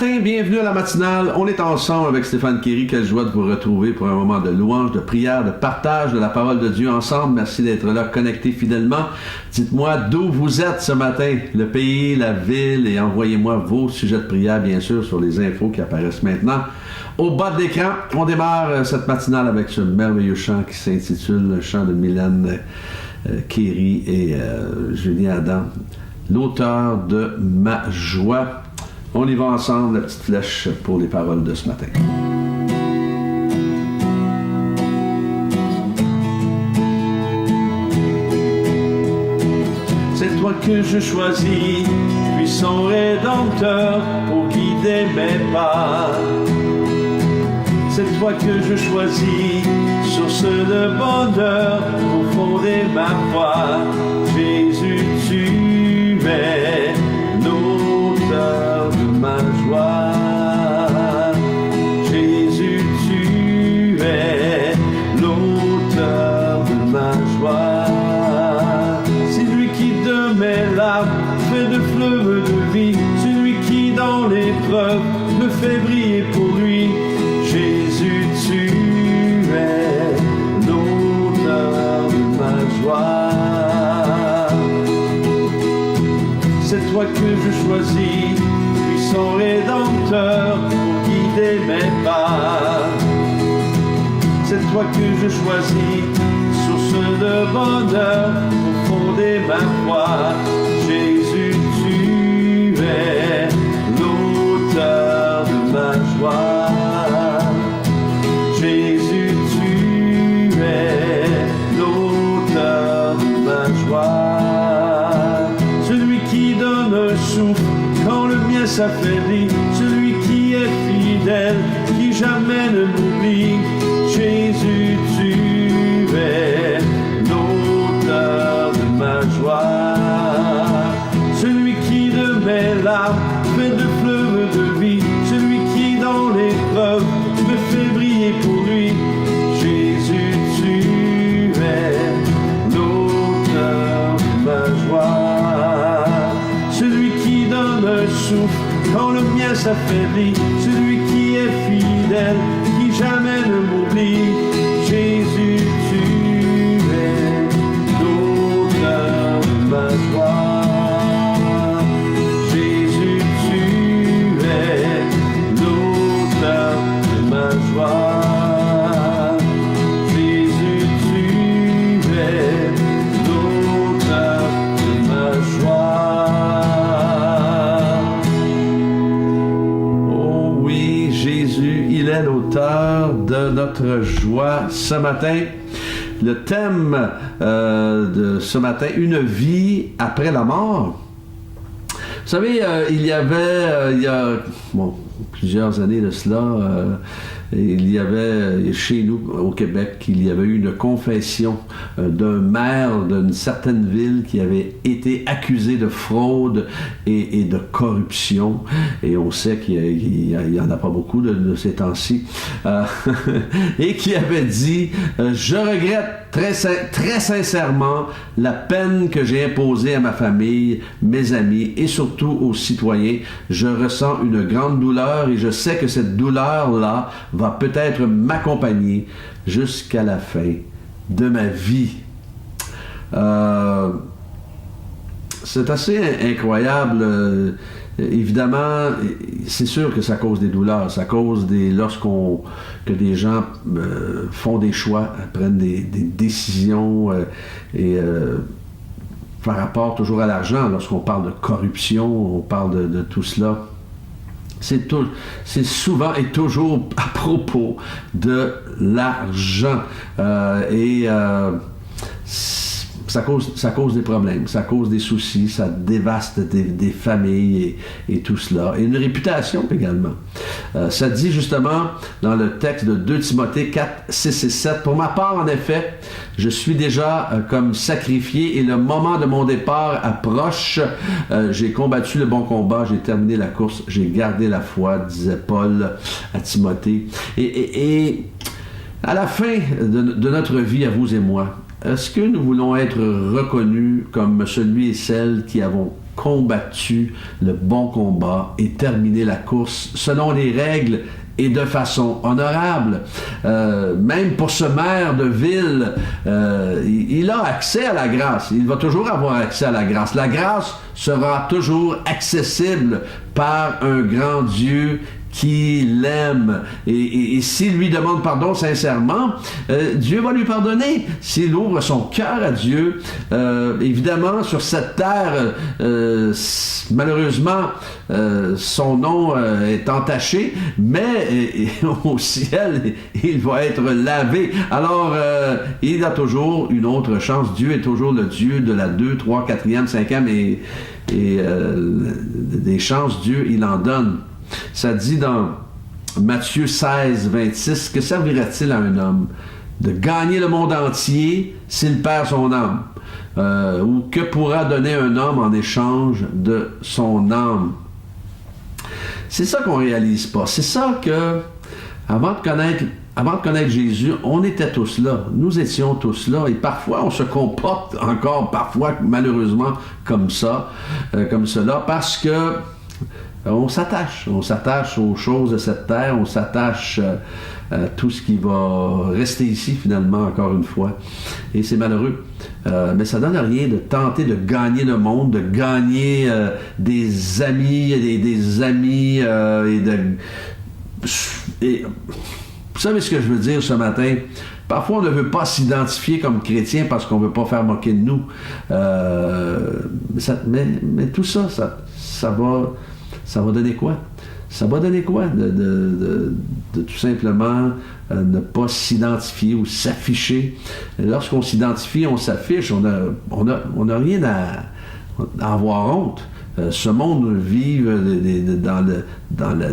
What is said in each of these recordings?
matin, bienvenue à la matinale. On est ensemble avec Stéphane Kéry. Quelle joie de vous retrouver pour un moment de louange, de prière, de partage de la parole de Dieu ensemble. Merci d'être là, connectés fidèlement. Dites-moi d'où vous êtes ce matin, le pays, la ville, et envoyez-moi vos sujets de prière, bien sûr, sur les infos qui apparaissent maintenant. Au bas de l'écran, on démarre cette matinale avec ce merveilleux chant qui s'intitule le chant de Mylène Kéry et Julien Adam, l'auteur de Ma joie. On y va ensemble, la petite flèche pour les paroles de ce matin. C'est toi que je choisis, puissant Rédempteur, pour guider mes pas. C'est toi que je choisis, source de bonheur, pour fonder ma foi. Jésus, tu es l'auteur de ma joie. Jésus, tu es l'auteur de ma joie. C'est lui qui de mes larmes fait de fleuves de vie. C'est lui qui dans l'épreuve me fait briller pour lui. Jésus, tu es l'auteur de ma joie. C'est toi que je choisis, puissant Rédempteur, pour guider mes pas. C'est toi que je choisis, source de bonheur, pour fonder ma foi. Jésus, tu es l'auteur de ma joie. Jésus, tu es l'auteur de ma joie. Celui qui donne un souffle quand le mien s'affaiblit. Celui qui est fidèle, qui jamais ne m'oublie. Jésus, tu es l'auteur de ma joie. Celui qui de mes larmes fait de fleuves de vie. Celui qui dans l'épreuve me fait briller pour lui. Jésus, tu es l'auteur de ma joie. Celui qui donne un souffle quand le mien s'affaiblit. Celui qui est fidèle, qui jamais ne m'oublie. Jésus, tu es l'auteur de ma joie. Jésus, tu es l'auteur de ma joie. Jésus, tu es l'auteur de ma joie. Oh oui, Jésus, il est l'auteur de notre joie ce matin. Le thème de ce matin, une vie après la mort. Vous savez, il y avait, il y a plusieurs années de cela, il y avait chez nous au Québec, il y avait eu une confession d'un maire d'une certaine ville qui avait été accusé de fraude et de corruption. Et on sait qu'il n'y en a pas beaucoup de ces temps-ci. Et qui avait dit « Je regrette très sincèrement la peine que j'ai imposée à ma famille, mes amis et surtout aux citoyens. Je ressens une grande douleur et je sais que cette douleur-là va peut-être m'accompagner jusqu'à la fin de ma vie. » C'est assez incroyable. Évidemment, c'est sûr que ça cause des douleurs. Ça cause que des gens font des choix, prennent des décisions par rapport toujours à l'argent. Lorsqu'on parle de corruption, on parle de tout cela. C'est souvent et toujours à propos de l'argent. Ça cause des problèmes, ça cause des soucis, ça dévaste des familles et tout cela. Et une réputation également. Ça dit justement dans le texte de 2 Timothée 4, 6 et 7, « Pour ma part, en effet, je suis déjà comme sacrifié et le moment de mon départ approche. J'ai combattu le bon combat, j'ai terminé la course, j'ai gardé la foi, disait Paul à Timothée. » Et à la fin de notre vie, à vous et moi, est-ce que nous voulons être reconnus comme celui et celle qui avons combattu le bon combat et terminé la course selon les règles et de façon honorable? Même pour ce maire de ville, il a accès à la grâce. Il va toujours avoir accès à la grâce. La grâce sera toujours accessible par un grand Dieu qui l'aime. Et s'il lui demande pardon sincèrement, Dieu va lui pardonner. S'il ouvre son cœur à Dieu, évidemment, sur cette terre, malheureusement, son nom est entaché, mais au ciel, il va être lavé. Alors, il a toujours une autre chance. Dieu est toujours le Dieu de la 2, 3, 4e, 5e et des chances, Dieu, il en donne. Ça dit dans Matthieu 16, 26, que servirait-il à un homme de gagner le monde entier s'il perd son âme? Ou que pourra donner un homme en échange de son âme? C'est ça qu'on réalise pas. C'est ça que, avant de connaître Jésus, on était tous là. Nous étions tous là. Et parfois, on se comporte encore, parfois, malheureusement, comme ça, comme cela, parce que on s'attache aux choses de cette terre, on s'attache à tout ce qui va rester ici finalement, encore une fois. Et c'est malheureux. Mais ça donne rien de tenter de gagner le monde, de gagner des amis, des amis et vous savez ce que je veux dire ce matin? Parfois, on ne veut pas s'identifier comme chrétien parce qu'on ne veut pas faire moquer de nous. Mais tout ça, ça va donner quoi? Ça va donner quoi de tout simplement ne pas s'identifier ou s'afficher? Lorsqu'on s'identifie, on s'affiche, on n'a rien à avoir honte. Ce monde vit dans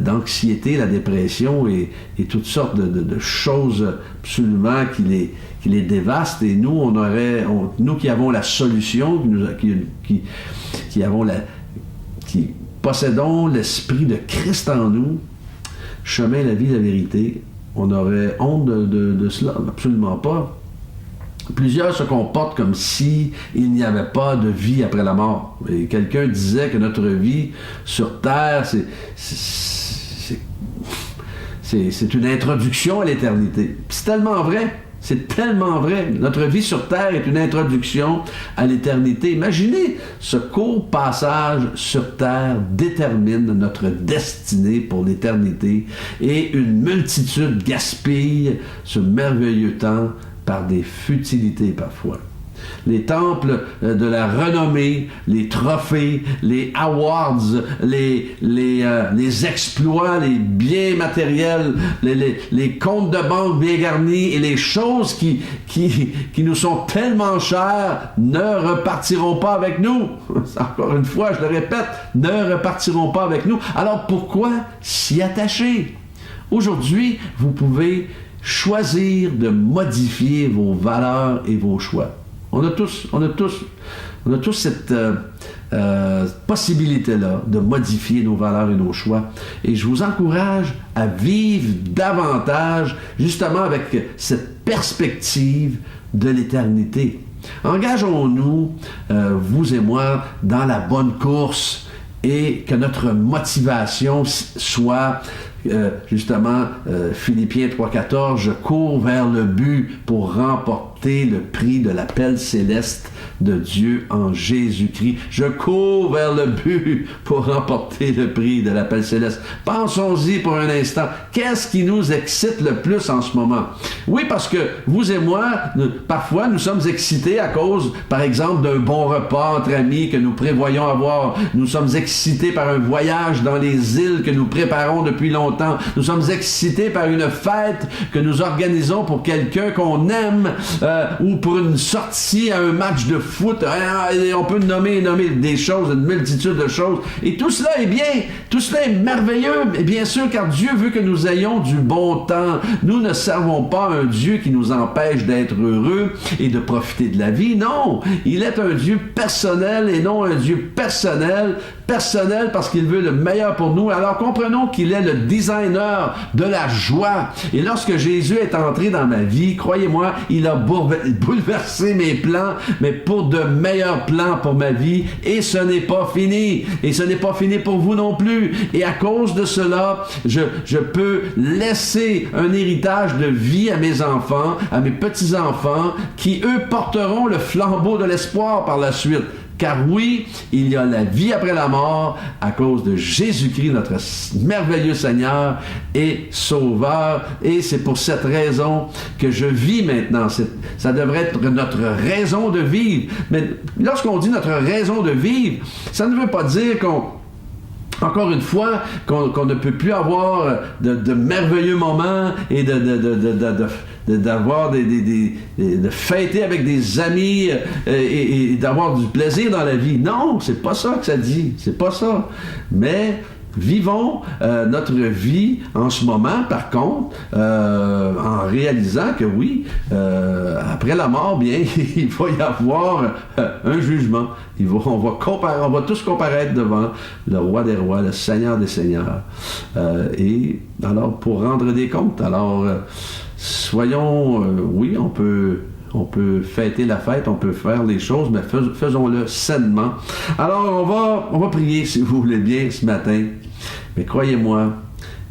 l'anxiété, la dépression et toutes sortes de choses absolument qui les dévastent. Et nous, nous qui avons la solution, qui possédons l'esprit de Christ en nous, chemin, la vie, la vérité, on aurait honte de cela? Absolument pas. Plusieurs se comportent comme si il n'y avait pas de vie après la mort. Et quelqu'un disait que notre vie sur Terre, c'est une introduction à l'éternité. C'est tellement vrai. C'est tellement vrai. Notre vie sur Terre est une introduction à l'éternité. Imaginez, ce court passage sur Terre détermine notre destinée pour l'éternité et une multitude gaspille ce merveilleux temps par des futilités parfois. Les temples de la renommée, les trophées, les awards, les exploits, les biens matériels, les comptes de banque bien garnis et les choses qui nous sont tellement chères ne repartiront pas avec nous. Encore une fois, je le répète, ne repartiront pas avec nous. Alors pourquoi s'y attacher? Aujourd'hui, vous pouvez choisir de modifier vos valeurs et vos choix. On a tous cette possibilité-là de modifier nos valeurs et nos choix. Et je vous encourage à vivre davantage, justement avec cette perspective de l'éternité. Engageons-nous, vous et moi, dans la bonne course et que notre motivation soit justement, Philippiens 3,14, je cours vers le but pour remporter le prix de l'appel céleste de Dieu en Jésus-Christ. Je cours vers le but pour remporter le prix de l'appel céleste. Pensons-y pour un instant. Qu'est-ce qui nous excite le plus en ce moment? Oui, parce que vous et moi, parfois, nous sommes excités à cause, par exemple, d'un bon repas entre amis que nous prévoyons avoir. Nous sommes excités par un voyage dans les îles que nous préparons depuis longtemps. Nous sommes excités par une fête que nous organisons pour quelqu'un qu'on aime ou pour une sortie à un match de foot. On peut nommer des choses, une multitude de choses. Et tout cela est bien, tout cela est merveilleux. Et bien sûr, car Dieu veut que nous ayons du bon temps. Nous ne servons pas un Dieu qui nous empêche d'être heureux et de profiter de la vie. Non, il est un Dieu personnel et non un Dieu personnel parce qu'il veut le meilleur pour nous. Alors comprenons qu'il est le designer de la joie. Et lorsque Jésus est entré dans ma vie, croyez-moi, il a pour bouleverser mes plans, mais pour de meilleurs plans pour ma vie. Et ce n'est pas fini. Et ce n'est pas fini pour vous non plus. Et à cause de cela, je peux laisser un héritage de vie à mes enfants, à mes petits-enfants, qui, eux, porteront le flambeau de l'espoir par la suite. Car oui, il y a la vie après la mort à cause de Jésus-Christ, notre merveilleux Seigneur et Sauveur. Et c'est pour cette raison que je vis maintenant. Ça devrait être notre raison de vivre. Mais lorsqu'on dit notre raison de vivre, ça ne veut pas dire encore une fois, qu'on ne peut plus avoir de merveilleux moments et d'avoir de fêter avec des amis et d'avoir du plaisir dans la vie. Non, c'est pas ça que ça dit. C'est pas ça. Mais vivons notre vie en ce moment, par contre, en réalisant que oui, après la mort, bien, il va y avoir un jugement. On va tous comparaître devant le roi des rois, le Seigneur des seigneurs. Et alors, pour rendre des comptes, alors, soyons, oui, on peut fêter la fête, on peut faire les choses, mais faisons-le sainement. Alors, on va prier, si vous voulez bien, ce matin. Mais croyez-moi,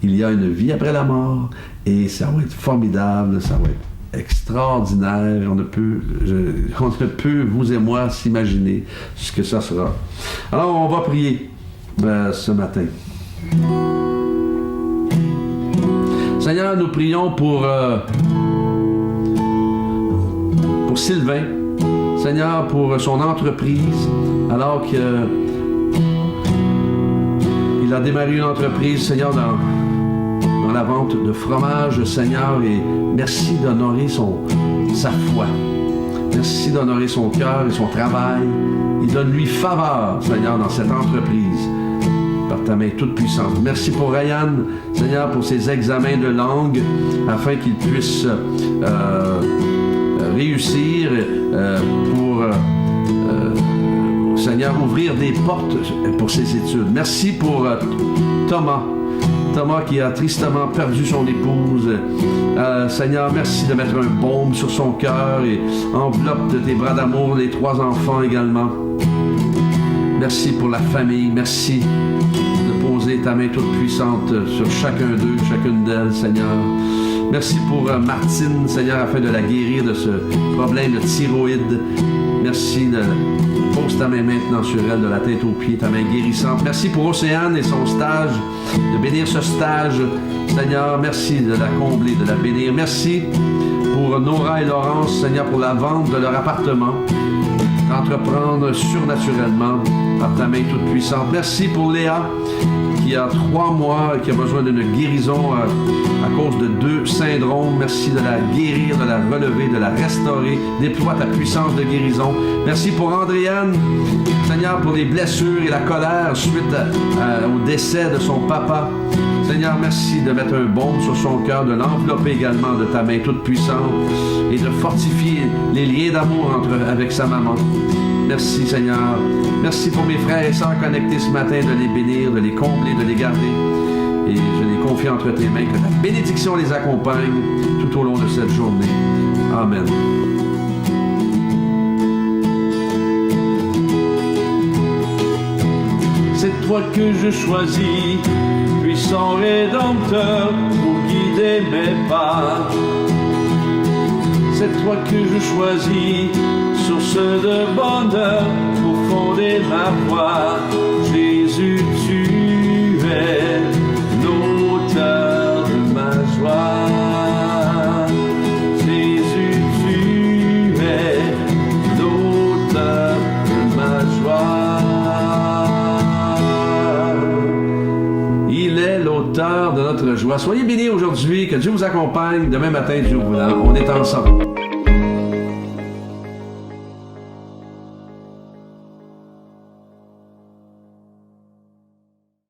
il y a une vie après la mort, et ça va être formidable, ça va être extraordinaire. On ne peut, vous et moi, s'imaginer ce que ça sera. Alors, on va prier ce matin. Seigneur, nous prions pour Sylvain, Seigneur, pour son entreprise, alors qu'il a démarré une entreprise, Seigneur, dans la vente de fromage, Seigneur, et merci d'honorer sa foi. Merci d'honorer son cœur et son travail. Et donne-lui faveur, Seigneur, dans cette entreprise, par ta main toute puissante. Merci pour Ryan, Seigneur, pour ses examens de langue, afin qu'il puisse réussir pour, Seigneur, ouvrir des portes pour ses études. Merci pour Thomas qui a tristement perdu son épouse. Seigneur, merci de mettre un baume sur son cœur et enveloppe de tes bras d'amour les 3 enfants également. Merci pour la famille. Merci de poser ta main toute puissante sur chacun d'eux, chacune d'elles, Seigneur. Merci pour Martine, Seigneur, afin de la guérir de ce problème de thyroïde. Merci de pose ta main maintenant sur elle, de la tête aux pieds, ta main guérissante. Merci pour Océane et son stage, de bénir ce stage. Seigneur, merci de la combler, de la bénir. Merci pour Nora et Laurence, Seigneur, pour la vente de leur appartement. Entreprendre surnaturellement par ta main toute puissante. Merci pour Léa, qui a 3 mois et qui a besoin d'une guérison à cause de 2 syndromes. Merci de la guérir, de la relever, de la restaurer. Déploie ta puissance de guérison. Merci pour Andréane, Seigneur, pour les blessures et la colère suite au décès de son papa. Seigneur, merci de mettre un baume sur son cœur, de l'envelopper également de ta main toute puissante et de fortifier les liens d'amour avec sa maman. Merci, Seigneur. Merci pour mes frères et sœurs connectés ce matin, de les bénir, de les combler, de les garder. Et je les confie entre tes mains, que ta bénédiction les accompagne tout au long de cette journée. Amen. C'est toi que je choisis, puissant Rédempteur, pour guider mes pas. C'est toi que je choisis, source de bonheur, pour fonder ma foi. Jésus, tu es l'auteur de ma joie. Jésus, tu es l'auteur de ma joie. Il est l'auteur de notre joie. Soyez bénis aujourd'hui, que Dieu vous accompagne. Demain matin, Dieu voulant, on est ensemble.